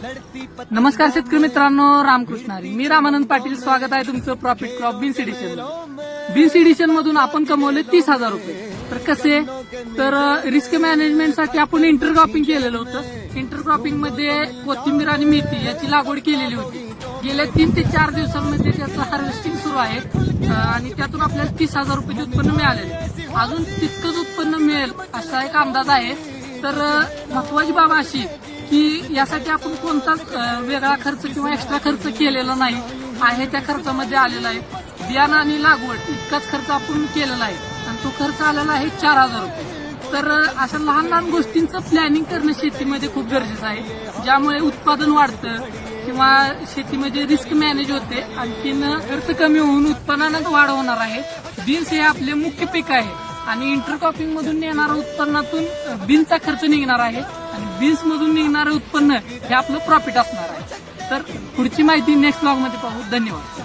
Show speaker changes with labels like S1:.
S1: नमस्कार शेतकरी मित्रांनो, रामकृष्ण हरी. मी रामानंद पाटील. स्वागत आहे तुमचं profit crop beans edition. Beans edition मधून आपण कमवले 30,000 रुपये. तर कसे, तर रिस्क मॅनेजमेंटसाठी आपण इंटरक्रॉपिंग केलेलं होतं. इंटरक्रॉपिंग मध्ये कोथिंबीर आणि मेथी याची लागवड केलेली होती. गेल्या 3 ते 4 दिवसांमध्ये त्याचं हार्वेस्टिंग सुरू आहे आणि त्यातून आपल्याला 30,000 रुपयाचे उत्पन्न मिळाले. अजून तितकंच उत्पन्न मिळेल असा एक अंदाज आहे. तर महत्वाची बाब अशी की यासाठी आपण कोणताच वेगळा खर्च किंवा एक्स्ट्रा खर्च केलेला नाही आहे. त्या खर्चामध्ये आलेला आहे बियाणं आणि लागवड इतकाच खर्च आपण केलेला आहे आणि तो खर्च आलेला आहे 4,000 रुपये. तर अशा लहान लहान गोष्टींचं प्लॅनिंग करणं शेतीमध्ये खूप गरजेचं आहे, ज्यामुळे उत्पादन वाढतं किंवा शेतीमध्ये रिस्क मॅनेज होते. आणखीन खर्च कमी होऊन उत्पन्नात वाढ होणार आहे. बीन्स हे आपले मुख्य पीक आहे आणि इंटरक्रॉपिंग मधून येणाऱ्या उत्पन्नातून बीन्सचा खर्च निघणार आहे आणि बीन्स मधून निघणारं उत्पन्न हे आपलं प्रॉफिट असणार आहे. तर पुढची माहिती नेक्स्ट ब्लॉग मध्ये पाहू. धन्यवाद.